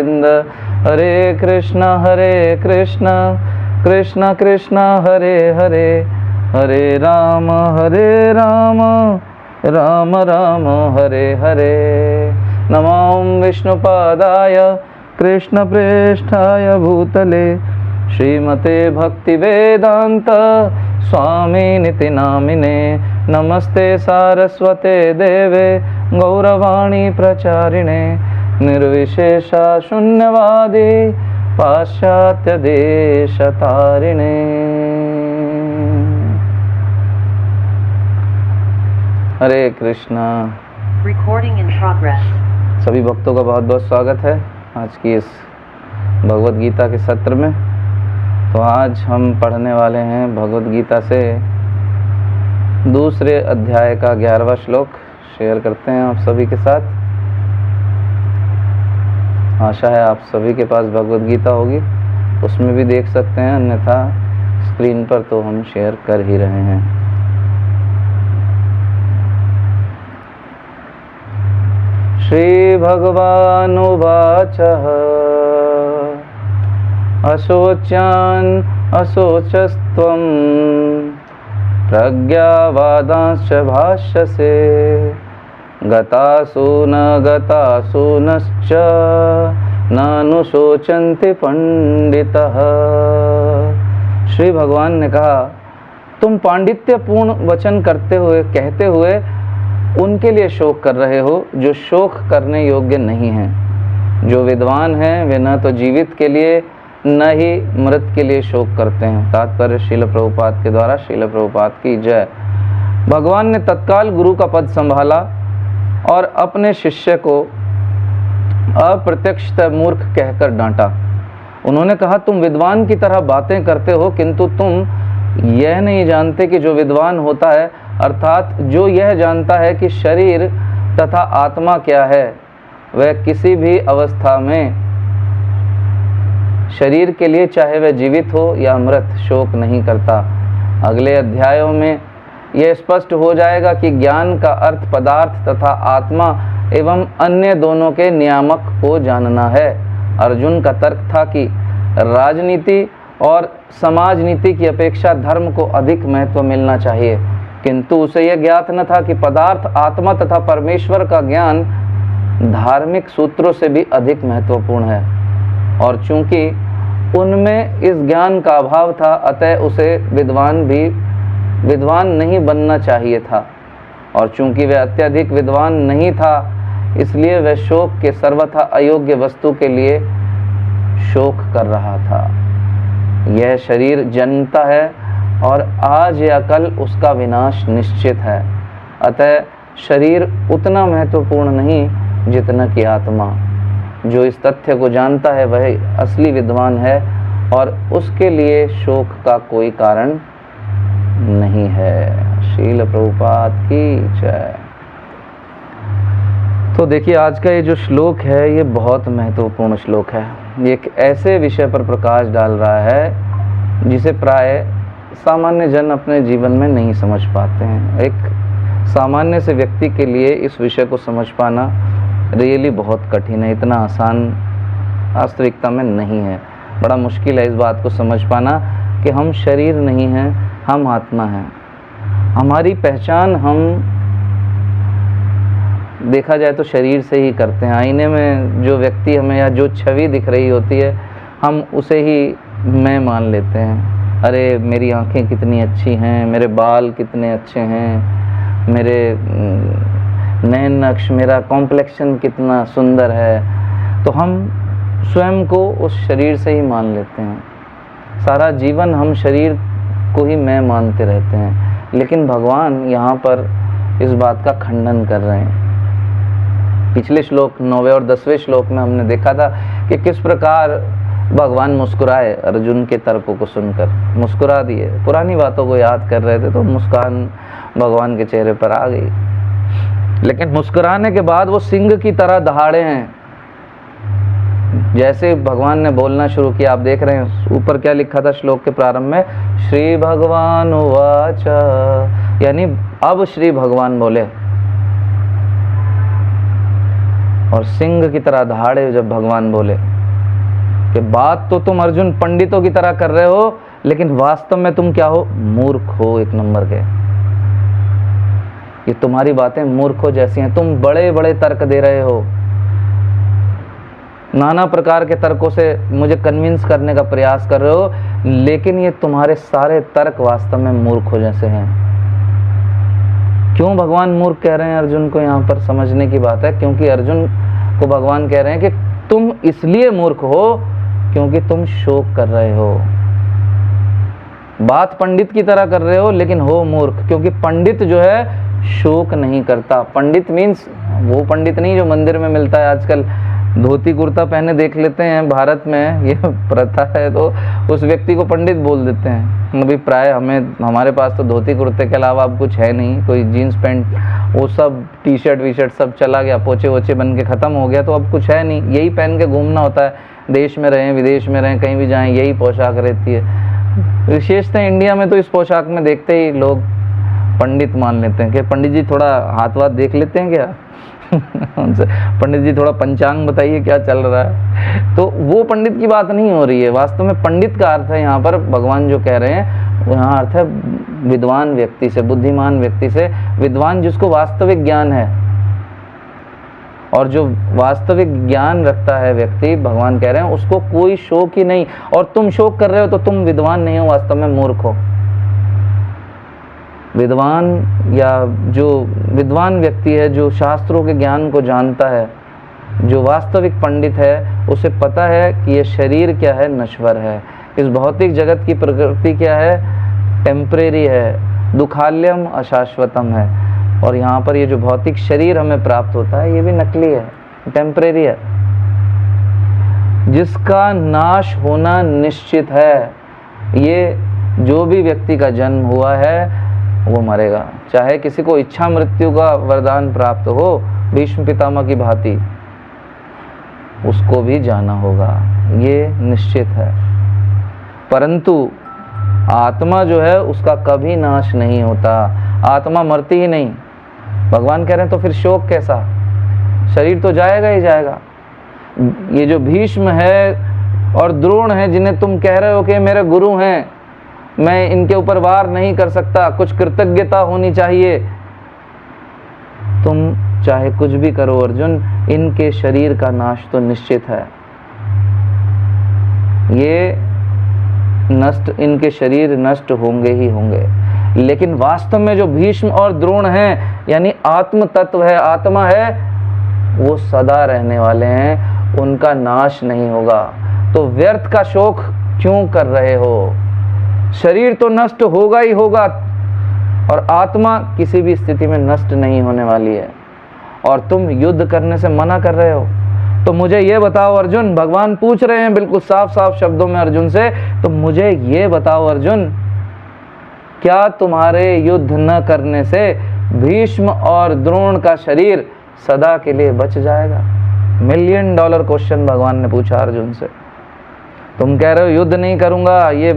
हरे कृष्ण कृष्ण कृष्ण हरे हरे, हरे राम राम राम हरे हरे। नमो विष्णुपादाय कृष्णप्रेष्ठाय भूतले श्रीमते भक्तिवेदांत स्वामिनिति नामिने। नमस्ते सारस्वते देवे गौरवाणी प्रचारिणे, निर्विशेषा शून्यवादी पाश्चात्य देशतारिणे। हरे कृष्णा। Recording in progress. सभी भक्तों का बहुत बहुत स्वागत है आज की इस भगवत गीता के सत्र में। तो आज हम पढ़ने वाले हैं भगवत गीता से दूसरे अध्याय का 11वां श्लोक। शेयर करते हैं आप सभी के साथ। आशा है आप सभी के पास भगवत गीता होगी, उसमें भी देख सकते हैं, अन्यथा स्क्रीन पर तो हम शेयर कर ही रहे हैं। श्री भगवानुवाच अशोच्यान् अशोचस्त्वं प्रज्ञावादांश्च भाष्यसे, गतासु न गतासूनश्च नानुशोचन्ति पंडितः। श्री भगवान ने कहा, तुम पांडित्यपूर्ण वचन कहते हुए उनके लिए शोक कर रहे हो जो शोक करने योग्य नहीं हैं। जो विद्वान हैं वे न तो जीवित के लिए न ही मृत के लिए शोक करते हैं। तात्पर्य श्रील प्रभुपाद के द्वारा। श्रील प्रभुपाद की जय। भगवान ने तत्काल गुरु का पद संभाला और अपने शिष्य को अप्रत्यक्षतः मूर्ख कहकर डांटा। उन्होंने कहा, तुम विद्वान की तरह बातें करते हो, किंतु तुम यह नहीं जानते कि जो विद्वान होता है, अर्थात जो यह जानता है कि शरीर तथा आत्मा क्या है, वह किसी भी अवस्था में शरीर के लिए, चाहे वह जीवित हो या मृत, शोक नहीं करता। अगले अध्यायों में यह स्पष्ट हो जाएगा कि ज्ञान का अर्थ पदार्थ तथा आत्मा एवं अन्य दोनों के नियामक को जानना है। अर्जुन का तर्क था कि राजनीति और समाज नीति की अपेक्षा धर्म को अधिक महत्व मिलना चाहिए, किंतु उसे यह ज्ञात न था कि पदार्थ, आत्मा तथा परमेश्वर का ज्ञान धार्मिक सूत्रों से भी अधिक महत्वपूर्ण है। और चूंकि उनमें इस ज्ञान का अभाव था, अतः उसे विद्वान नहीं बनना चाहिए था। और चूंकि वह अत्यधिक विद्वान नहीं था, इसलिए वह शोक के सर्वथा अयोग्य वस्तु के लिए शोक कर रहा था। यह शरीर जन्मता है और आज या कल उसका विनाश निश्चित है। अतः शरीर उतना महत्वपूर्ण नहीं जितना कि आत्मा। जो इस तथ्य को जानता है वह असली विद्वान है और उसके लिए शोक का कोई कारण नहीं है। श्रील प्रभुपाद की जय। तो देखिए, आज का ये जो श्लोक है ये बहुत महत्वपूर्ण श्लोक है। ये एक ऐसे विषय पर प्रकाश डाल रहा है जिसे प्राय सामान्य जन अपने जीवन में नहीं समझ पाते हैं। एक सामान्य से व्यक्ति के लिए इस विषय को समझ पाना रियली बहुत कठिन है, इतना आसान वास्तविकता में नहीं है। बड़ा मुश्किल है इस बात को समझ पाना कि हम शरीर नहीं हैं, हम आत्मा हैं। हमारी पहचान हम देखा जाए तो शरीर से ही करते हैं। आईने में जो व्यक्ति हमें या जो छवि दिख रही होती है, हम उसे ही मैं मान लेते हैं। अरे मेरी आंखें कितनी अच्छी हैं, मेरे बाल कितने अच्छे हैं, मेरे नयन नक्श, मेरा कॉम्प्लेक्शन कितना सुंदर है। तो हम स्वयं को उस शरीर से ही मान लेते हैं। सारा जीवन हम शरीर को ही मैं मानते रहते हैं। लेकिन भगवान यहाँ पर इस बात का खंडन कर रहे हैं। पिछले श्लोक 9वें और 10वें श्लोक में हमने देखा था कि किस प्रकार भगवान मुस्कुराए। अर्जुन के तर्कों को सुनकर मुस्कुरा दिए, पुरानी बातों को याद कर रहे थे तो मुस्कान भगवान के चेहरे पर आ गई। लेकिन मुस्कुराने के बाद वो सिंह की तरह दहाड़े हैं। जैसे भगवान ने बोलना शुरू किया, आप देख रहे हैं ऊपर क्या लिखा था श्लोक के प्रारंभ में, श्री भगवान उवाच, यानी अब श्री भगवान बोले। और सिंह की तरह दहाड़े जब भगवान बोले कि बात तो तुम अर्जुन पंडितों की तरह कर रहे हो, लेकिन वास्तव में तुम क्या हो? मूर्ख हो एक नंबर के। ये तुम्हारी बातें मूर्खों जैसी हैं। तुम बड़े बड़े तर्क दे रहे हो, नाना प्रकार के तर्कों से मुझे कन्विंस करने का प्रयास कर रहे हो, लेकिन ये तुम्हारे सारे तर्क वास्तव में मूर्खों जैसे हैं। क्यों भगवान मूर्ख कह रहे हैं अर्जुन को? यहाँ पर समझने की बात है, क्योंकि अर्जुन को भगवान कह रहे हैं कि तुम इसलिए मूर्ख हो क्योंकि तुम शोक कर रहे हो। बात पंडित की तरह कर रहे हो, लेकिन हो मूर्ख, क्योंकि पंडित जो है शोक नहीं करता। पंडित मीन्स वो पंडित नहीं जो मंदिर में मिलता है। आजकल धोती कुर्ता पहने देख लेते हैं, भारत में ये प्रथा है, तो उस व्यक्ति को पंडित बोल देते हैं। अभी प्राय हमारे पास तो धोती कुर्ते के अलावा अब कुछ है नहीं, कोई जीन्स पैंट, वो सब टी शर्ट वी शर्ट सब चला गया, पोचे वोचे बन के ख़त्म हो गया, तो अब कुछ है नहीं, यही पहन के घूमना होता है। देश में रहें, विदेश में रहें, कहीं भी जाएं, यही पोशाक रहती है। विशेषतः इंडिया में तो इस पोशाक में देखते ही लोग पंडित मान लेते हैं कि पंडित जी थोड़ा हाथ वाथ देख लेते हैं क्या उनसे, पंडित जी थोड़ा पंचांग बताइए क्या चल रहा है। तो वो पंडित की बात नहीं हो रही है। वास्तव में पंडित का अर्थ है यहाँ पर भगवान जो कह रहे हैं, वो यहाँ अर्थ है विद्वान व्यक्ति से, बुद्धिमान व्यक्ति से। विद्वान जिसको वास्तविक ज्ञान है, और जो वास्तविक ज्ञान रखता है व्यक्ति, भगवान कह रहे हैं उसको कोई शोक ही नहीं। और तुम शोक कर रहे हो तो तुम विद्वान नहीं हो, वास्तव में मूर्ख हो। विद्वान या जो विद्वान व्यक्ति है, जो शास्त्रों के ज्ञान को जानता है, जो वास्तविक पंडित है, उसे पता है कि ये शरीर क्या है? नश्वर है। इस भौतिक जगत की प्रकृति क्या है? टेम्परेरी है, दुखाल्यम अशाश्वतम है। और यहाँ पर ये जो भौतिक शरीर हमें प्राप्त होता है, ये भी नकली है, टेम्परेरी है, जिसका नाश होना निश्चित है। ये जो भी व्यक्ति का जन्म हुआ है वो मरेगा, चाहे किसी को इच्छा मृत्यु का वरदान प्राप्त हो, भीष्म पितामह की भांति, उसको भी जाना होगा, ये निश्चित है। परंतु आत्मा जो है उसका कभी नाश नहीं होता, आत्मा मरती ही नहीं। भगवान कह रहे हैं तो फिर शोक कैसा? शरीर तो जाएगा ही जाएगा। ये जो भीष्म है और द्रोण है, जिन्हें तुम कह रहे हो कि मेरे गुरु हैं, मैं इनके ऊपर वार नहीं कर सकता, कुछ कृतज्ञता होनी चाहिए, तुम चाहे कुछ भी करो अर्जुन, इनके शरीर का नाश तो निश्चित है। ये नष्ट, इनके शरीर नष्ट होंगे ही होंगे। लेकिन वास्तव में जो भीष्म और द्रोण हैं, यानी आत्म तत्व है, आत्मा है, वो सदा रहने वाले हैं, उनका नाश नहीं होगा। तो व्यर्थ का शोक क्यों कर रहे हो? शरीर तो नष्ट होगा ही होगा, और आत्मा किसी भी स्थिति में नष्ट नहीं होने वाली है, और तुम युद्ध करने से मना कर रहे हो। तो मुझे ये बताओ अर्जुन, भगवान पूछ रहे हैं बिल्कुल साफ साफ शब्दों में अर्जुन से, तो मुझे ये बताओ अर्जुन, क्या तुम्हारे युद्ध न करने से भीष्म और द्रोण का शरीर सदा के लिए बच जाएगा? $1 मिलियन क्वेश्चन भगवान ने पूछा अर्जुन से। तुम कह रहे हो युद्ध नहीं करूंगा, ये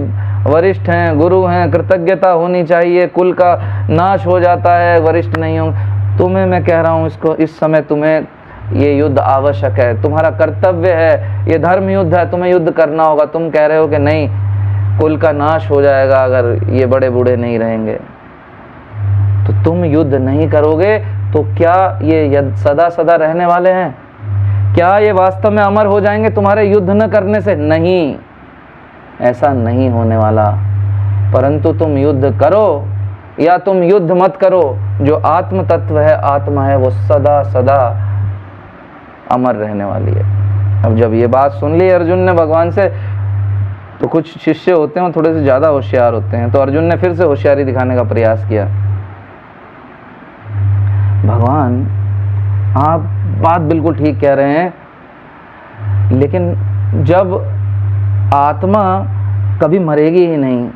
वरिष्ठ हैं, गुरु हैं, कृतज्ञता होनी चाहिए, कुल का नाश हो जाता है, वरिष्ठ नहीं हो। तुम्हें मैं कह रहा हूँ, इसको इस समय तुम्हें ये युद्ध आवश्यक है, तुम्हारा कर्तव्य है, ये धर्म युद्ध है, तुम्हें युद्ध करना होगा। तुम कह रहे हो कि नहीं, कुल का नाश हो जाएगा अगर ये बड़े बूढ़े नहीं रहेंगे। तो तुम युद्ध नहीं करोगे तो क्या ये सदा सदा रहने वाले हैं? क्या ये वास्तव में अमर हो जाएंगे तुम्हारे युद्ध न करने से? नहीं, ऐसा नहीं होने वाला। परंतु तुम युद्ध करो या तुम युद्ध मत करो, जो आत्म तत्व है, आत्मा है, वो सदा सदा अमर रहने वाली है। अब जब ये बात सुन ली अर्जुन ने भगवान से, तो कुछ शिष्य होते हैं वो थोड़े से ज़्यादा होशियार होते हैं, तो अर्जुन ने फिर से होशियारी दिखाने का प्रयास किया। भगवान, आप बात बिल्कुल ठीक कह रहे हैं, लेकिन जब आत्मा कभी मरेगी ही नहीं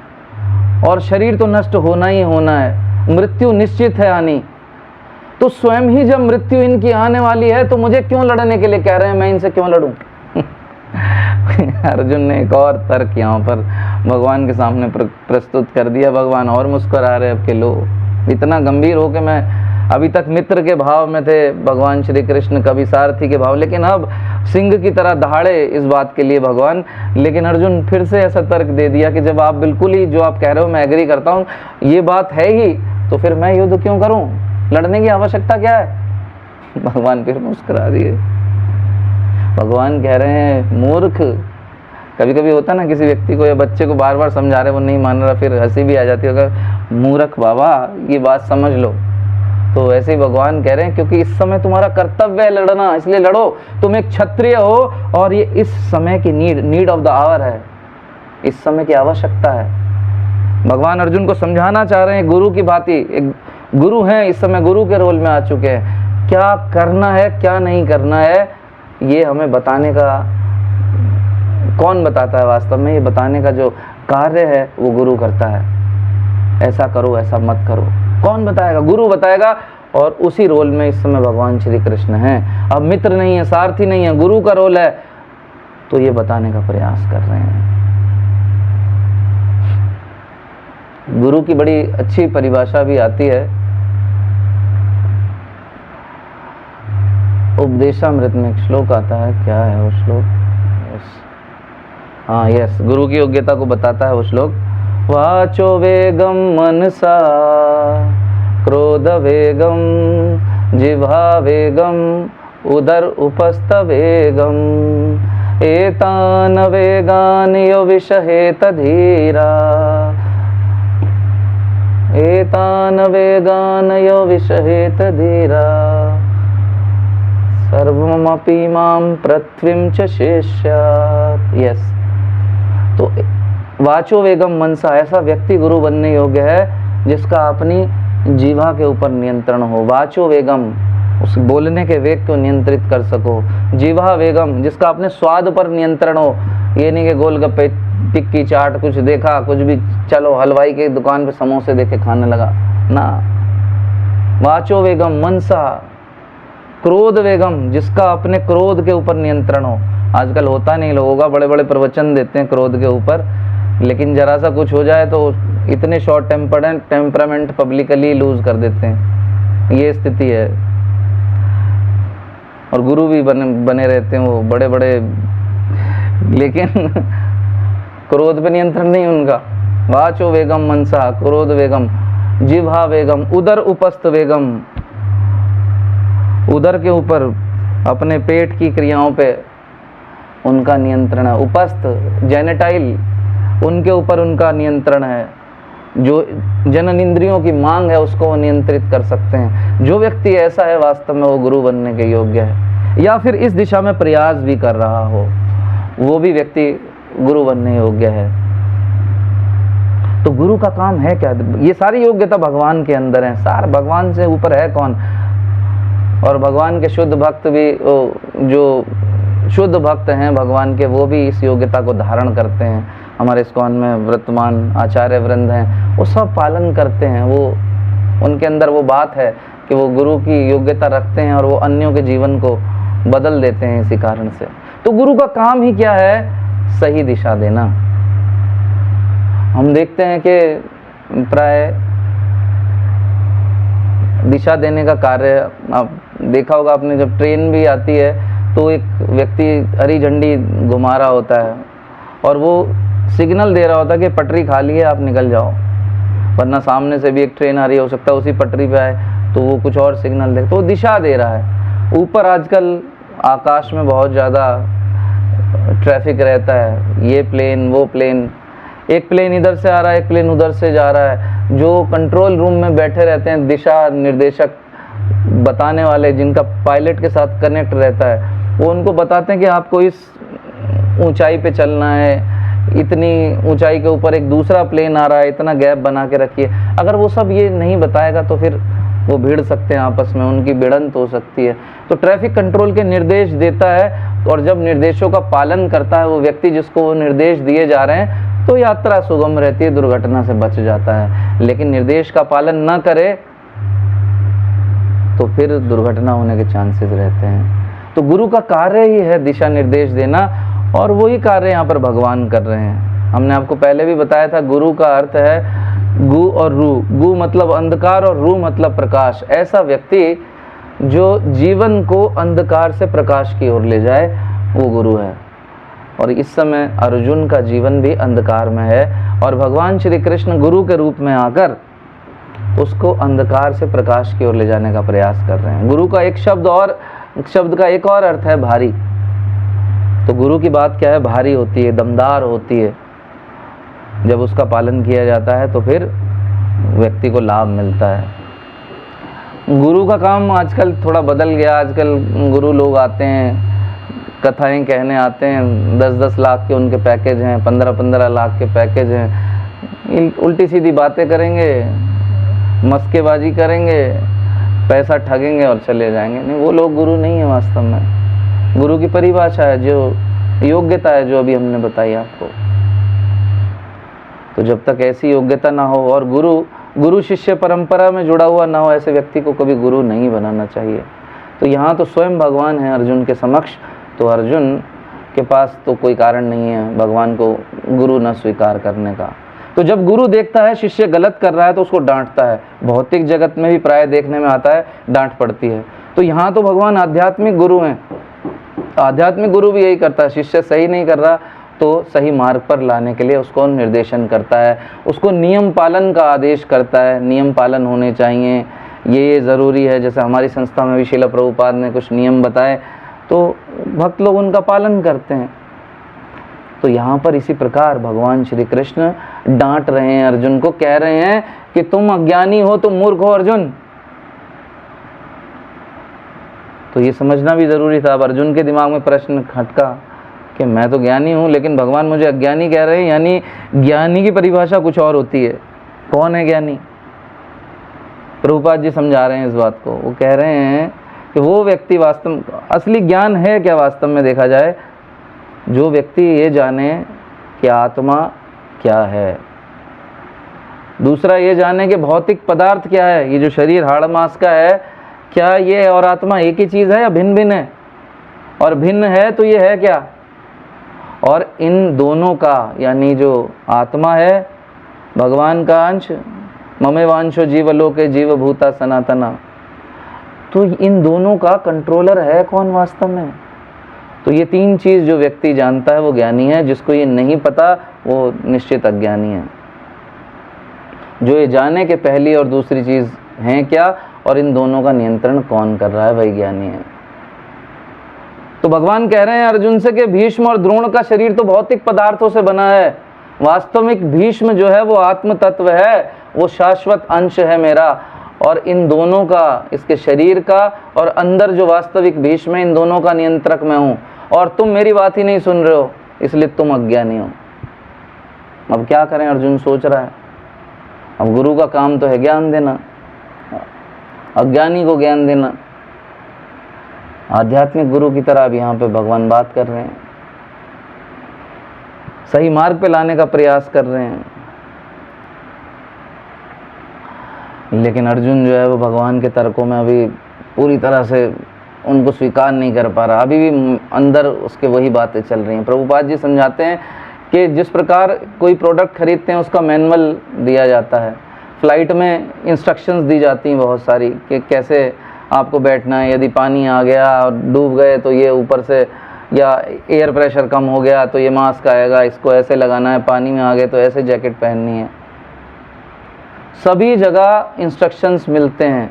और शरीर तो नष्ट होना ही होना है, मृत्यु निश्चित है आनी, तो स्वयं ही जब मृत्यु इनकी आने वाली है तो मुझे क्यों लड़ने के लिए कह रहे हैं? मैं इनसे क्यों लड़ूं? अर्जुन ने एक और तर्क यहाँ पर भगवान के सामने प्रस्तुत कर दिया। भगवान और मुस्कुरा रहे अब के लो, इतना गंभीर हो के मैं अभी तक मित्र के भाव में थे भगवान श्री कृष्ण, कभी सारथी के भाव, लेकिन अब सिंह की तरह दहाड़े इस बात के लिए भगवान। लेकिन अर्जुन फिर से ऐसा तर्क दे दिया कि जब आप बिल्कुल ही जो आप कह रहे हो मैं एग्री करता हूँ, ये बात है ही, तो फिर मैं युद्ध क्यों करूँ, लड़ने की आवश्यकता क्या है। भगवान फिर मुस्कुरा दिए। भगवान कह रहे हैं मूर्ख, कभी कभी होता ना किसी व्यक्ति को या बच्चे को बार बार समझा रहे वो नहीं मान रहा, फिर हंसी भी आ जाती होगा, मूर्ख बाबा ये बात समझ लो। तो ऐसे ही भगवान कह रहे हैं क्योंकि इस समय तुम्हारा कर्तव्य है लड़ना, इसलिए लड़ो, तुम एक क्षत्रिय हो और ये इस समय की नीड ऑफ द आवर है, इस समय की आवश्यकता है। भगवान अर्जुन को समझाना चाह रहे हैं गुरु की भांति, एक गुरु हैं इस समय, गुरु के रोल में आ चुके हैं। क्या करना है क्या नहीं करना है ये हमें बताने का कौन बताता है, वास्तव में ये बताने का जो कार्य है वो गुरु करता है। ऐसा करो ऐसा मत करो, कौन बताएगा, गुरु बताएगा। और उसी रोल में इस समय भगवान श्री कृष्ण हैं। अब मित्र नहीं है, सारथी नहीं है, गुरु का रोल है, तो ये बताने का प्रयास कर रहे हैं। गुरु की बड़ी अच्छी परिभाषा भी आती है उपदेशामृत में, एक श्लोक आता है, क्या है वो श्लोक, हाँ यस, गुरु की योग्यता को बताता है वो श्लोक। वाचो वेगम मनसा क्रोध वेगम जिह्वा वेगम उदर उपस्थ वेगम एतान वेगान यो विषहेत धीरा एतान वेगान यो विषहेत धीरा सर्वमपि मां पृथ्वीं च शेष्यात्। यस, तो वाचो वेगम मनसा, ऐसा व्यक्ति गुरु बनने योग्य है जिसका अपनी जीवा के ऊपर नियंत्रण हो। वाचो वेगम, उस बोलने के वेग को नियंत्रित कर सको। जीवा वेगम, जिसका अपने स्वाद पर नियंत्रण हो। ये नहीं कि गोलगप्पे टिक्की चाट कुछ देखा, कुछ भी चलो हलवाई के दुकान पे समोसे देखे खाने लगा ना। वाचो वेगम मनसा। क्रोध वेगम, जिसका अपने क्रोध के ऊपर नियंत्रण हो। आजकल होता नहीं, लोगों का बड़े बड़े प्रवचन देते हैं क्रोध के ऊपर, लेकिन जरा सा कुछ हो जाए तो इतने शॉर्ट टेम्परामेंट पब्लिकली लूज कर देते हैं, ये स्थिति है। और गुरु भी बने रहते हैं वो बड़े बड़े, लेकिन क्रोध पे नियंत्रण नहीं उनका। वाचो वेगम मनसा, क्रोध वेगम, जिह्वा वेगम, उदर उपस्थ वेगम, उदर के ऊपर अपने पेट की क्रियाओं पे उनका नियंत्रण है। उपस्थ जेनेटाइल, उनके ऊपर उनका नियंत्रण है। जो जनन इंद्रियों की मांग है उसको वो नियंत्रित कर सकते हैं। जो व्यक्ति ऐसा है वास्तव में वो गुरु बनने के योग्य है, या फिर इस दिशा में प्रयास भी कर रहा हो, वो भी व्यक्ति गुरु बनने योग्य है। तो गुरु का काम है क्या? ये सारी योग्यता भगवान के अंदर है, सार भगवान से ऊपर है कौन? और भगवान के शुद्ध भक्त भी, जो शुद्ध भक्त हैं भगवान के, वो भी इस योग्यता को धारण करते हैं। हमारे इस्कॉन में वर्तमान आचार्य वृंद हैं, वो सब पालन करते हैं। वो उनके अंदर वो बात है कि वो गुरु की योग्यता रखते हैं और वो अन्यों के जीवन को बदल देते हैं इसी कारण से। तो गुरु का काम ही क्या है? सही दिशा देना। हम देखते हैं कि प्राय दिशा देने का कार्य, आप देखा होगा आपने, जब ट्रेन भी आती है तो एक व्यक्ति हरी झंडी घुमा रहा होता है और वो सिग्नल दे रहा होता है कि पटरी खाली है, आप निकल जाओ, वरना सामने से भी एक ट्रेन आ रही है, हो सकता है उसी पटरी पे आए, तो वो कुछ और सिग्नल दे, तो वो दिशा दे रहा है। ऊपर आजकल आकाश में बहुत ज़्यादा ट्रैफिक रहता है, ये प्लेन वो प्लेन, एक प्लेन इधर से आ रहा है, एक प्लेन उधर से जा रहा है। जो कंट्रोल रूम में बैठे रहते हैं, दिशा निर्देशक बताने वाले, जिनका पायलट के साथ कनेक्ट रहता है, वो उनको बताते हैं कि आपको इस ऊंचाई पे चलना है, इतनी ऊंचाई के ऊपर एक दूसरा प्लेन आ रहा है, इतना गैप बना के रखिए। अगर वो सब ये नहीं बताएगा तो फिर वो भिड़ सकते हैं आपस में, उनकी भिड़ंत हो सकती है। तो ट्रैफिक कंट्रोल के निर्देश देता है, और जब निर्देशों का पालन करता है वो व्यक्ति जिसको वो निर्देश दिए जा रहे हैं, तो यात्रा सुगम रहती है, दुर्घटना से बच जाता है। लेकिन निर्देश का पालन न करे तो फिर दुर्घटना होने के चांसेस रहते हैं। तो गुरु का कार्य ही है दिशा निर्देश देना, और वही कार्य यहाँ पर भगवान कर रहे हैं। हमने आपको पहले भी बताया था, गुरु का अर्थ है गु और रू, गु मतलब अंधकार और रू मतलब प्रकाश। ऐसा व्यक्ति जो जीवन को अंधकार से प्रकाश की ओर ले जाए वो गुरु है। और इस समय अर्जुन का जीवन भी अंधकार में है और भगवान श्री कृष्ण गुरु के रूप में आकर उसको अंधकार से प्रकाश की ओर ले जाने का प्रयास कर रहे हैं। गुरु का एक शब्द का एक और अर्थ है भारी। तो गुरु की बात क्या है? भारी होती है, दमदार होती है। जब उसका पालन किया जाता है तो फिर व्यक्ति को लाभ मिलता है। गुरु का काम आजकल थोड़ा बदल गया। आजकल गुरु लोग आते हैं, कथाएं कहने आते हैं, 10-10 लाख के उनके पैकेज हैं, 15-15 लाख के पैकेज हैं। उल्टी सीधी बातें करेंगे, मस्केबाजी करेंगे, पैसा ठगेंगे और चले जाएंगे। नहीं, वो लोग गुरु नहीं है वास्तव में। गुरु की परिभाषा है, जो योग्यता है जो अभी हमने बताई आपको। तो जब तक ऐसी योग्यता ना हो और गुरु शिष्य परंपरा में जुड़ा हुआ ना हो, ऐसे व्यक्ति को कभी गुरु नहीं बनाना चाहिए। तो यहाँ तो स्वयं भगवान है अर्जुन के समक्ष, तो अर्जुन के पास तो कोई कारण नहीं है भगवान को गुरु न स्वीकार करने का। तो जब गुरु देखता है शिष्य गलत कर रहा है तो उसको डांटता है। भौतिक जगत में भी प्राय देखने में आता है डांट पड़ती है। तो यहाँ तो भगवान आध्यात्मिक गुरु हैं। आध्यात्मिक गुरु भी यही करता है, शिष्य सही नहीं कर रहा तो सही मार्ग पर लाने के लिए उसको निर्देशन करता है, उसको नियम पालन का आदेश करता है। नियम पालन होने चाहिए, ये ज़रूरी है। जैसे हमारी संस्था में भी श्रील प्रभुपाद ने कुछ नियम बताए तो भक्त लोग उनका पालन करते हैं। तो यहाँ पर इसी प्रकार भगवान श्री कृष्ण डांट रहे हैं अर्जुन को, कह रहे हैं कि तुम अज्ञानी हो, तुम मूर्ख हो अर्जुन। तो ये समझना भी ज़रूरी था। अब अर्जुन के दिमाग में प्रश्न खटका कि मैं तो ज्ञानी हूँ लेकिन भगवान मुझे अज्ञानी कह रहे हैं, यानी ज्ञानी की परिभाषा कुछ और होती है। कौन है ज्ञानी? प्रभुपाद जी समझा रहे हैं इस बात को। वो कह रहे हैं कि वो व्यक्ति वास्तव असली ज्ञान है क्या वास्तव में देखा जाए, जो व्यक्ति ये जाने कि आत्मा क्या है, दूसरा ये जाने कि भौतिक पदार्थ क्या है, ये जो शरीर हाड़ मांस का है, क्या ये और आत्मा एक ही चीज़ है या भिन्न भिन्न है, और भिन्न है तो ये है क्या। और इन दोनों का, यानी जो आत्मा है भगवान का अंश, ममेवांशो जीवलोके जीवभूता सनातना, तो इन दोनों का कंट्रोलर है कौन वास्तव में। तो ये तीन चीज़ जो व्यक्ति जानता है वो ज्ञानी है। जिसको ये नहीं पता वो निश्चित अज्ञानी है। जो ये जाने के पहली और दूसरी चीज़ हैं क्या और इन दोनों का नियंत्रण कौन कर रहा है, वही ज्ञानी है। तो भगवान कह रहे हैं अर्जुन से कि भीष्म और द्रोण का शरीर तो भौतिक पदार्थों से बना है, वास्तविक भीष्म जो है वो आत्म तत्व है, वो शाश्वत अंश है मेरा। और इन दोनों का, इसके शरीर का और अंदर जो वास्तविक भीष्म है, इन दोनों का नियंत्रक मैं हूँ। और तुम मेरी बात ही नहीं सुन रहे हो, इसलिए तुम अज्ञानी हो। अब क्या करें, अर्जुन सोच रहा है। अब गुरु का काम तो है ज्ञान देना, अज्ञानी को ज्ञान देना। आध्यात्मिक गुरु की तरह अब यहाँ पे भगवान बात कर रहे हैं, सही मार्ग पे लाने का प्रयास कर रहे हैं। लेकिन अर्जुन जो है वो भगवान के तर्कों में अभी पूरी तरह से उनको स्वीकार नहीं कर पा रहा। अभी भी अंदर उसके वही बातें चल रही हैं। प्रभुपाद जी समझाते हैं कि जिस प्रकार कोई प्रोडक्ट खरीदते हैं उसका मैनुअल दिया जाता है, फ़्लाइट में इंस्ट्रक्शंस दी जाती हैं बहुत सारी कि कैसे आपको बैठना है, यदि पानी आ गया और डूब गए तो ये ऊपर से, या एयर प्रेशर कम हो गया तो ये मास्क आएगा, इसको ऐसे लगाना है, पानी में आ गए तो ऐसे जैकेट पहननी है। सभी जगह इंस्ट्रक्शंस मिलते हैं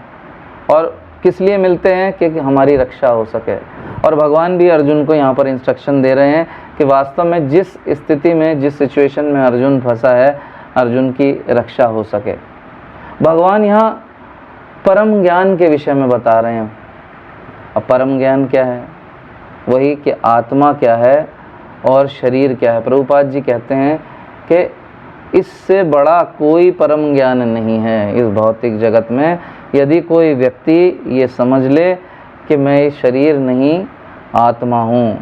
और किस लिए मिलते हैं कि हमारी रक्षा हो सके। और भगवान भी अर्जुन को यहाँ पर इंस्ट्रक्शन दे रहे हैं कि वास्तव में जिस स्थिति में, जिस सिचुएशन में अर्जुन फंसा है, अर्जुन की रक्षा हो सके। भगवान यहाँ परम ज्ञान के विषय में बता रहे हैं। अब परम ज्ञान क्या है? वही कि आत्मा क्या है और शरीर क्या है। प्रभुपाद जी कहते हैं कि इससे बड़ा कोई परम ज्ञान नहीं है इस भौतिक जगत में। यदि कोई व्यक्ति ये समझ ले कि मैं ये शरीर नहीं आत्मा हूँ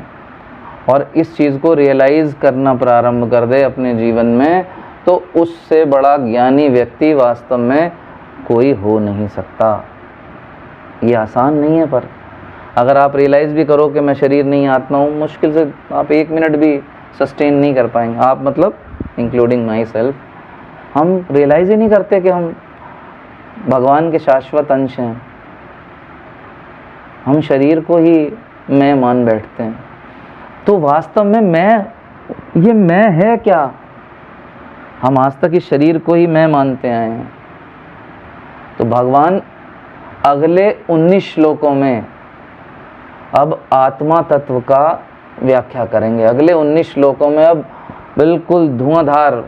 और इस चीज़ को रियलाइज़ करना प्रारंभ कर दे अपने जीवन में, तो उससे बड़ा ज्ञानी व्यक्ति वास्तव में कोई हो नहीं सकता। ये आसान नहीं है, पर अगर आप रियलाइज़ भी करो कि मैं शरीर नहीं आत्मा हूँ, मुश्किल से आप 1 मिनट भी सस्टेन नहीं कर पाएंगे। आप मतलब इंक्लूडिंग माई सेल्फ। हम रियलाइज़ ही नहीं करते कि हम भगवान के शाश्वत अंश हैं। हम शरीर को ही मैं मान बैठते हैं। तो वास्तव में ये मैं है क्या? हम आज तक इस शरीर को ही मैं मानते आए हैं। तो भगवान अगले 19 श्लोकों में अब आत्मा तत्व का व्याख्या करेंगे। अगले 19 श्लोकों में अब बिल्कुल धुआंधार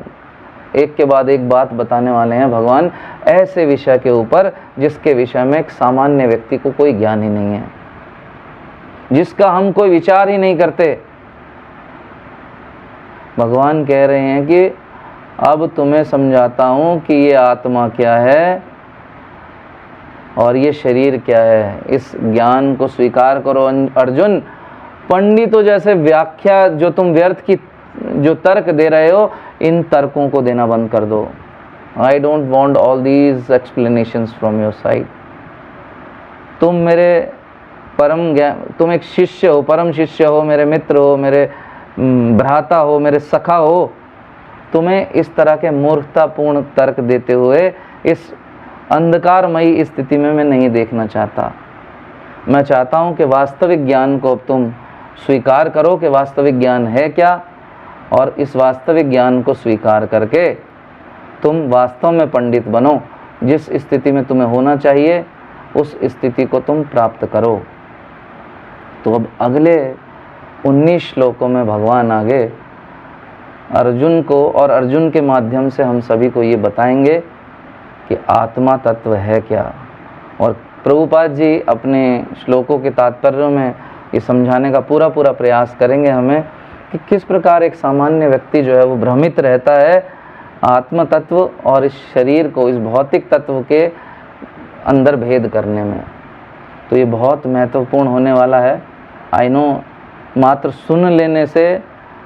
एक के बाद एक बात बताने वाले हैं भगवान, ऐसे विषय के ऊपर जिसके विषय में एक सामान्य व्यक्ति को कोई ज्ञान ही नहीं है, जिसका हम कोई विचार ही नहीं करते। भगवान कह रहे हैं कि अब तुम्हें समझाता हूं कि ये आत्मा क्या है और ये शरीर क्या है। इस ज्ञान को स्वीकार करो अर्जुन। पंडितों जैसे व्याख्या जो तुम व्यर्थ की जो तर्क दे रहे हो, इन तर्कों को देना बंद कर दो। I don't want all these explanations from your side. तुम मेरे तुम एक शिष्य हो, परम शिष्य हो, मेरे मित्र हो, मेरे भ्राता हो, मेरे सखा हो। तुम्हें इस तरह के मूर्खतापूर्ण तर्क देते हुए इस अंधकारमयी स्थिति में मैं नहीं देखना चाहता। मैं चाहता हूं कि वास्तविक ज्ञान को अब तुम स्वीकार करो कि वास्तविक ज्ञान है क्या, और इस वास्तविक ज्ञान को स्वीकार करके तुम वास्तव में पंडित बनो। जिस स्थिति में तुम्हें होना चाहिए उस स्थिति को तुम प्राप्त करो। तो अब अगले 19 श्लोकों में भगवान आगे अर्जुन को और अर्जुन के माध्यम से हम सभी को ये बताएंगे कि आत्मा तत्व है क्या। और प्रभुपाद जी अपने श्लोकों के तात्पर्य में ये समझाने का पूरा प्रयास करेंगे हमें कि किस प्रकार एक सामान्य व्यक्ति जो है वो भ्रमित रहता है आत्म तत्व और इस शरीर को, इस भौतिक तत्व के अंदर भेद करने में। तो ये बहुत महत्वपूर्ण होने वाला है। आई नो मात्र सुन लेने से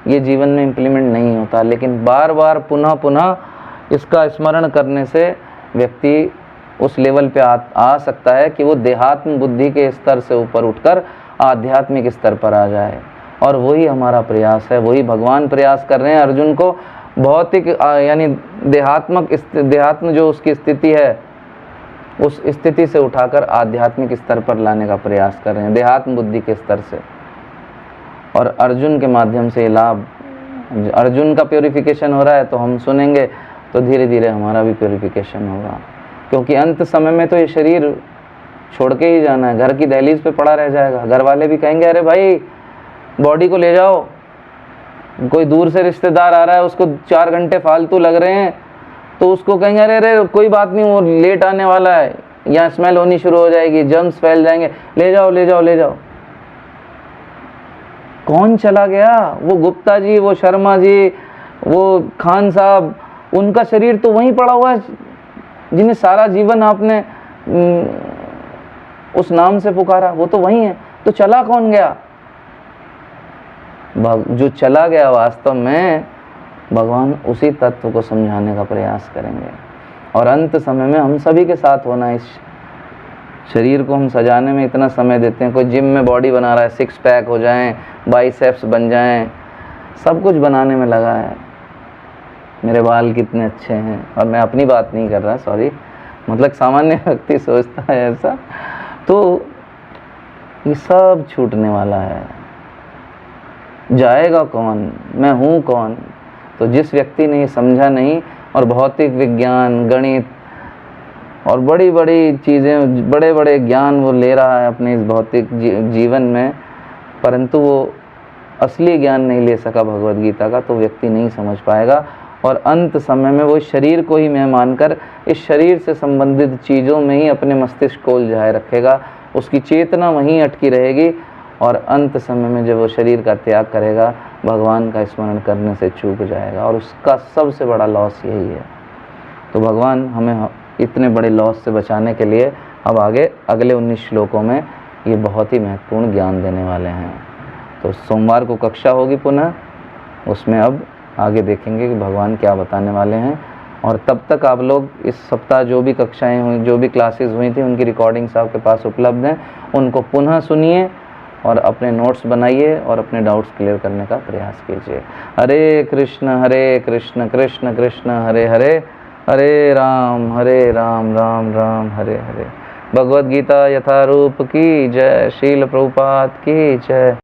ये जीवन में इम्प्लीमेंट नहीं होता, लेकिन बार बार पुनः इसका स्मरण करने से व्यक्ति उस लेवल पे आ सकता है कि वो देहात्म बुद्धि के स्तर से ऊपर उठकर आध्यात्मिक स्तर पर आ जाए। और वही हमारा प्रयास है, वही भगवान प्रयास कर रहे हैं अर्जुन को भौतिक यानी देहात्म जो उसकी स्थिति है उस स्थिति से उठाकर आध्यात्मिक स्तर पर लाने का प्रयास कर रहे हैं, देहात्म बुद्धि के स्तर से। और अर्जुन के माध्यम से लाभ, अर्जुन का प्योरिफिकेशन हो रहा है तो हम सुनेंगे तो धीरे धीरे हमारा भी प्योरिफिकेशन होगा। क्योंकि अंत समय में तो ये शरीर छोड़ के ही जाना है, घर की दहलीज पे पड़ा रह जाएगा। घर वाले भी कहेंगे अरे भाई बॉडी को ले जाओ, कोई दूर से रिश्तेदार आ रहा है उसको 4 घंटे फालतू लग रहे हैं तो उसको कहेंगे अरे अरे कोई बात नहीं, वो लेट आने वाला है, यहाँ स्मेल होनी शुरू हो जाएगी, जर्म्स फैल जाएंगे, ले जाओ ले जाओ ले जाओ। कौन चला गया? वो गुप्ता जी, वो शर्मा जी, वो खान साहब, उनका शरीर तो वहीं पड़ा हुआ है जिन्हें सारा जीवन आपने उस नाम से पुकारा, वो तो वहीं है। तो चला कौन गया? जो चला गया वास्तव में भगवान उसी तत्व को समझाने का प्रयास करेंगे। और अंत समय में हम सभी के साथ होना, इस शरीर को हम सजाने में इतना समय देते हैं। कोई जिम में बॉडी बना रहा है, 6 पैक हो जाएं, बाइसेप्स बन जाएं, सब कुछ बनाने में लगा है। मेरे बाल कितने अच्छे हैं, और मैं अपनी बात नहीं कर रहा, सॉरी, मतलब सामान्य व्यक्ति सोचता है ऐसा। तो ये सब छूटने वाला है। जाएगा कौन? मैं हूँ कौन? तो जिस व्यक्ति ने ये समझा नहीं और भौतिक विज्ञान, गणित और बड़ी बड़ी चीज़ें, बड़े बड़े ज्ञान वो ले रहा है अपने इस भौतिक जीवन में, परंतु वो असली ज्ञान नहीं ले सका भगवद गीता का, तो व्यक्ति नहीं समझ पाएगा। और अंत समय में वो शरीर को ही मैं मानकर इस शरीर से संबंधित चीज़ों में ही अपने मस्तिष्क को उलझाए रखेगा, उसकी चेतना वहीं अटकी रहेगी। और अंत समय में जब वो शरीर का त्याग करेगा, भगवान का स्मरण करने से चूक जाएगा, और उसका सबसे बड़ा लॉस यही है। तो भगवान हमें इतने बड़े लॉस से बचाने के लिए अब आगे अगले 19 श्लोकों में ये बहुत ही महत्वपूर्ण ज्ञान देने वाले हैं। तो सोमवार को कक्षा होगी पुनः, उसमें अब आगे देखेंगे कि भगवान क्या बताने वाले हैं। और तब तक आप लोग इस सप्ताह जो भी कक्षाएं हुई, जो भी क्लासेस हुई थी, उनकी रिकॉर्डिंग्स आपके पास उपलब्ध हैं, उनको पुनः सुनिए और अपने नोट्स बनाइए और अपने डाउट्स क्लियर करने का प्रयास कीजिए। हरे कृष्ण कृष्ण कृष्ण हरे हरे, हरे राम राम राम हरे हरे। भगवद गीता यथारूप की जय। शील प्रभुपाद की जय।